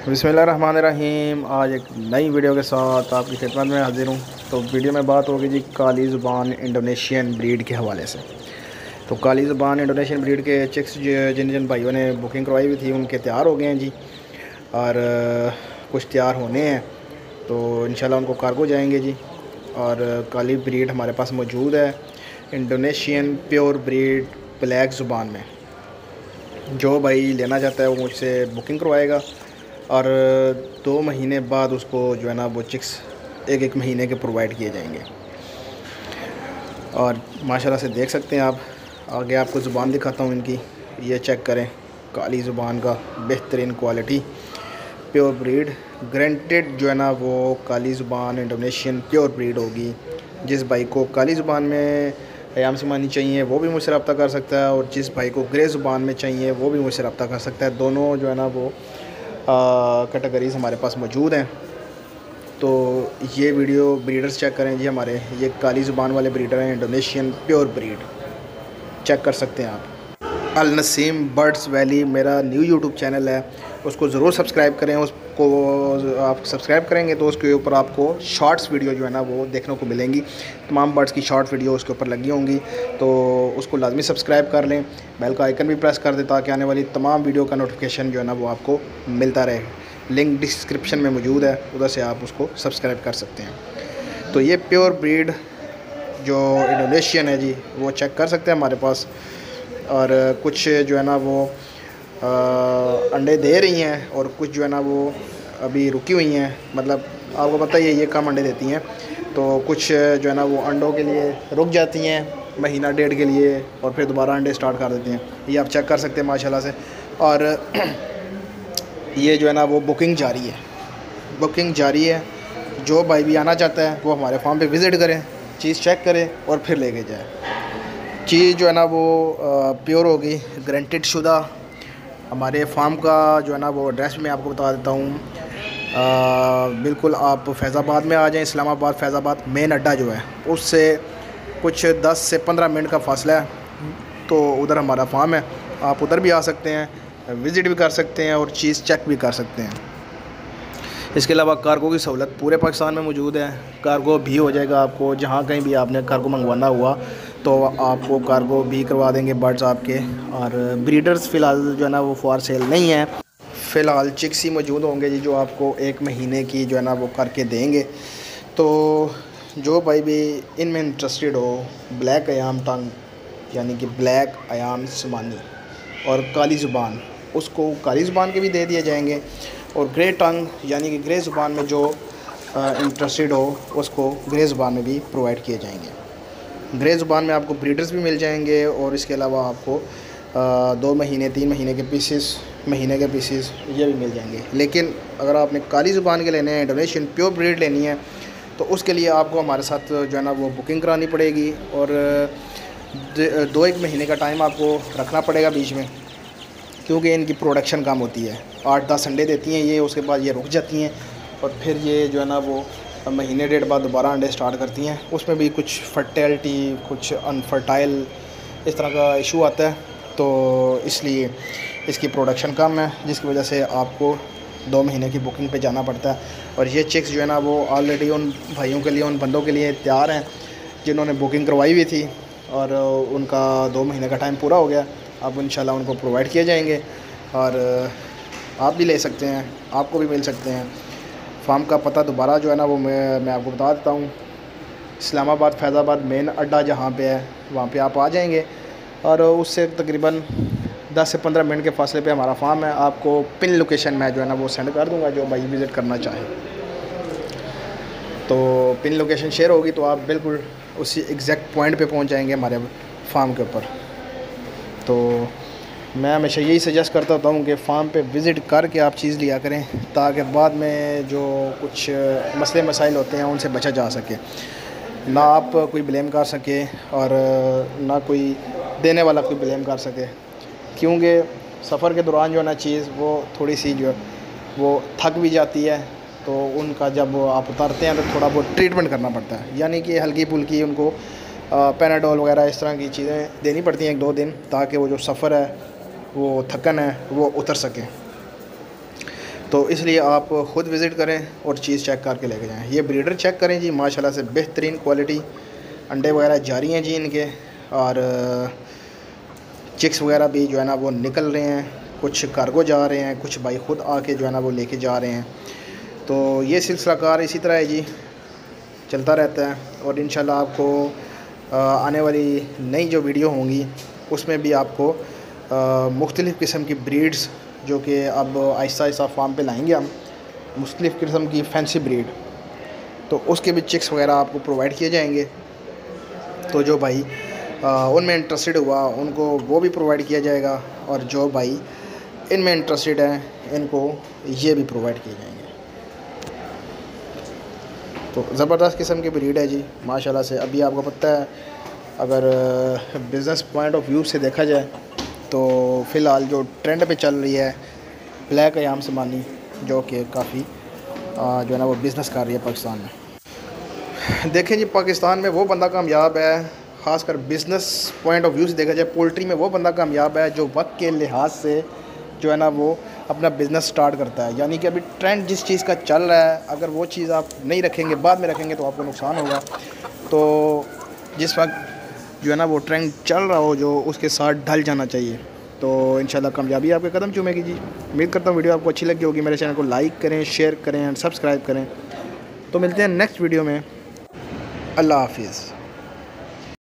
बिस्मिल्लाहिर्रहमानिर्रहीम। आज एक नई वीडियो के साथ आपकी खिदमत में हाजिर हूँ। तो वीडियो में बात होगी जी काली ज़ुबान इंडोनेशियन ब्रीड के हवाले से। तो काली ज़ुबान इंडोनेशियन ब्रीड के चिक्स जिन जिन भाइयों ने बुकिंग करवाई हुई थी उनके तैयार हो गए हैं जी, और कुछ तैयार होने हैं। तो इंशाल्लाह उनको कार्गो जाएंगे जी। और काली ब्रीड हमारे पास मौजूद है, इंडोनेशियन प्योर ब्रीड ब्लैक ज़ुबान में। जो भाई लेना चाहता है वो मुझसे बुकिंग करवाएगा और 2 महीने बाद उसको जो है ना वो चिक्स एक महीने के प्रोवाइड किए जाएंगे। और माशाल्लाह से देख सकते हैं आप, आगे आपको ज़ुबान दिखाता हूँ इनकी। ये चेक करें, काली ज़ुबान का बेहतरीन क्वालिटी, प्योर ब्रीड ग्रेंटेड जो है ना वो काली ज़ुबान इंडोनेशियन प्योर ब्रीड होगी। जिस भाई को काली ज़ुबान में अयाम सिमानी चाहिए वो भी मुझसे रब्ता कर सकता है, और जिस भाई को ग्रे ज़ुबान में चाहिए वो भी मुझसे रब्ता कर सकता है। दोनों जो है ना वो कैटेगरीज़ हमारे पास मौजूद हैं। तो ये वीडियो ब्रीडर्स चेक करें जी हमारे, ये काली ज़ुबान वाले ब्रीडर हैं, इंडोनेशियन प्योर ब्रीड चेक कर सकते हैं आप। अल नसीम बर्ड्स वैली मेरा न्यू यूट्यूब चैनल है, उसको ज़रूर सब्सक्राइब करें। उसको आप सब्सक्राइब करेंगे तो उसके ऊपर आपको शॉर्ट्स वीडियो जो है ना वो देखने को मिलेंगी। तमाम बर्ड्स की शॉर्ट वीडियो उसके ऊपर लगी होंगी, तो उसको लाजमी सब्सक्राइब कर लें। बेल का आइकन भी प्रेस कर दें ताकि आने वाली तमाम वीडियो का नोटिफिकेशन जो है ना वो आपको मिलता रहे। लिंक डिस्क्रिप्शन में मौजूद है, उधर से आप उसको सब्सक्राइब कर सकते हैं। तो ये प्योर ब्रीड जो इंडोनेशियन है जी वो चेक कर सकते हैं हमारे पास। और कुछ जो है ना वो अंडे दे रही हैं और कुछ जो है ना वो अभी रुकी हुई हैं। मतलब आपको पता ही है ये कम अंडे देती हैं, तो कुछ जो है ना वो अंडों के लिए रुक जाती हैं महीना डेढ़ के लिए और फिर दोबारा अंडे स्टार्ट कर देती हैं। ये आप चेक कर सकते हैं माशाल्लाह से। और ये जो है ना वो बुकिंग जारी है। जो भाई भी आना चाहता है वो हमारे फार्म पे विज़िट करें, चीज़ चेक करें और फिर लेके जाए। चीज़ जो है ना वो प्योर होगी, गारंटेड शुदा। हमारे फार्म का जो है ना वो एड्रेस मैं आपको बता देता हूँ। बिल्कुल आप फैज़ाबाद में आ जाएं, इस्लामाबाद फैज़ाबाद मेन अड्डा जो है उससे कुछ 10 से 15 मिनट का फासला है। तो उधर हमारा फार्म है, आप उधर भी आ सकते हैं, विज़िट भी कर सकते हैं और चीज़ चेक भी कर सकते हैं। इसके अलावा कार्गो की सहूलत पूरे पाकिस्तान में मौजूद है। कार्गो भी हो जाएगा आपको, जहाँ कहीं भी आपने कार्गो मंगवाना हुआ तो आपको कार्गो भी करवा देंगे बर्ड्स आपके। और ब्रीडर्स फ़िलहाल जो है ना वो फॉर सेल नहीं है। फ़िलहाल चिक्स ही मौजूद होंगे जी जो आपको 1 महीने की जो है ना वो करके देंगे। तो जो भाई भी इनमें इंटरेस्टेड हो, ब्लैक अयाम टंग यानी कि ब्लैक अयाम सिमानी और काली ज़ुबान, उसको काली ज़ुबान के भी दे दिए जाएंगे। और ग्रे टंग यानी कि ग्रे ज़ुबान में जो इंटरेस्टेड हो उसको ग्रे ज़ुबान में भी प्रोवाइड किए जाएंगे। ग्रे ज़ुबान में आपको ब्रीडर्स भी मिल जाएंगे और इसके अलावा आपको 2 महीने 3 महीने के पीसेस, महीने के पीसेस ये भी मिल जाएंगे। लेकिन अगर आपने काली ज़ुबान के लेने हैं, इंडोनेशियन प्योर ब्रीड लेनी है, तो उसके लिए आपको हमारे साथ जो है ना वो बुकिंग करानी पड़ेगी और 2-1 महीने का टाइम आपको रखना पड़ेगा बीच में, क्योंकि इनकी प्रोडक्शन कम होती है। 8-10 अंडे देती हैं ये, उसके बाद ये रुक जाती हैं और फिर ये जो है ना वो महीने डेढ़ बाद दोबारा अंडे स्टार्ट करती हैं। उसमें भी कुछ फर्टेलिटी, कुछ अनफर्टाइल इस तरह का इशू आता है, तो इसलिए इसकी प्रोडक्शन कम है, जिसकी वजह से आपको 2 महीने की बुकिंग पे जाना पड़ता है। और ये चिक्स जो है ना वो ऑलरेडी उन भाइयों के लिए, उन बंदों के लिए तैयार हैं जिन्होंने बुकिंग करवाई हुई थी और उनका 2 महीने का टाइम पूरा हो गया। अब इंशाल्लाह उनको प्रोवाइड किए जाएंगे और आप भी ले सकते हैं, आपको भी मिल सकते हैं। फार्म का पता दोबारा जो है ना वो मैं आपको बता देता हूँ। इस्लामाबाद फैज़ाबाद मेन अड्डा जहाँ पे है वहाँ पे आप आ जाएंगे और उससे तकरीबन 10 से 15 मिनट के फासले पे हमारा फार्म है। आपको पिन लोकेशन मैं जो है ना वो सेंड कर दूँगा, जो भाई विज़िट करना चाहे तो पिन लोकेशन शेयर होगी तो आप बिल्कुल उसी एग्जैक्ट पॉइंट पे पहुँच जाएंगे हमारे फार्म के ऊपर। तो मैं हमेशा यही सजेस्ट करता होता हूँ कि फार्म पे विज़िट करके आप चीज़ लिया करें, ताकि बाद में जो कुछ मसले मसाइल होते हैं उनसे बचा जा सके, ना आप कोई ब्लेम कर सके और ना कोई देने वाला कोई ब्लेम कर सके। क्योंकि सफ़र के दौरान जो है ना चीज़ वो थोड़ी सी जो वो थक भी जाती है, तो उनका जब आप उतारते हैं तो थोड़ा बहुत ट्रीटमेंट करना पड़ता है, यानी कि हल्की फुल्की उनको पैनाडोल वगैरह इस तरह की चीज़ें देनी पड़ती हैं 1-2 दिन, ताकि वो जो सफ़र है, वो थकन है, वो उतर सके। तो तो इसलिए आप ख़ुद विज़िट करें और चीज़ चेक करके लेके जाएँ। ये ब्रीडर चेक करें जी, माशाल्लाह से बेहतरीन क्वालिटी, अंडे वगैरह जारी हैं जी इनके, और चिक्स वगैरह भी जो है ना वो निकल रहे हैं, कुछ कार्गो जा रहे हैं, कुछ भाई ख़ुद आके जो है ना वो लेके जा रहे हैं। तो ये सिलसिला कार इसी तरह है जी, चलता रहता है। और इंशाल्लाह आपको आने वाली नई जो वीडियो होंगी उसमें भी आपको मुख्तलिफ़ किस्म की ब्रीड्स, जो कि अब आहिस्ता आहिस्ता फार्म पे लाएंगे हम, मुख्तलिफ़ किस्म की फैंसी ब्रीड, तो उसके भी चिक्स वगैरह आपको प्रोवाइड किए जाएंगे। तो जो भाई उनमें इंटरेस्टेड हुआ उनको वो भी प्रोवाइड किया जाएगा, और जो भाई इनमें इंटरेस्टेड हैं इनको ये भी प्रोवाइड किए जाएंगे। तो ज़बरदस्त किस्म की ब्रीड है जी माशाल्लाह से। अभी आपको पता है, अगर बिज़नेस पॉइंट ऑफ व्यू से देखा जाए तो फ़िलहाल जो ट्रेंड पे चल रही है ब्लैक अयाम समानी, जो कि काफ़ी जो है ना वो बिज़नेस कर रही है पाकिस्तान में। देखें जी, पाकिस्तान में वो बंदा कामयाब है, ख़ासकर बिज़नेस पॉइंट ऑफ व्यू से देखा जाए, पोल्ट्री में वो बंदा कामयाब है जो वक्त के लिहाज से जो है ना वो अपना बिज़नेस स्टार्ट करता है। यानी कि अभी ट्रेंड जिस चीज़ का चल रहा है, अगर वो चीज़ आप नहीं रखेंगे, बाद में रखेंगे, तो आपको नुकसान होगा। तो जिस वक्त जो है ना वो ट्रेंड चल रहा हो, जो उसके साथ ढल जाना चाहिए। तो इंशाल्लाह कामयाबी आपके कदम चूमेगी जी। उम्मीद करता हूँ वीडियो आपको अच्छी लगी होगी। मेरे चैनल को लाइक करें, शेयर करें एंड सब्सक्राइब करें। तो मिलते हैं नेक्स्ट वीडियो में। अल्लाह हाफिज़।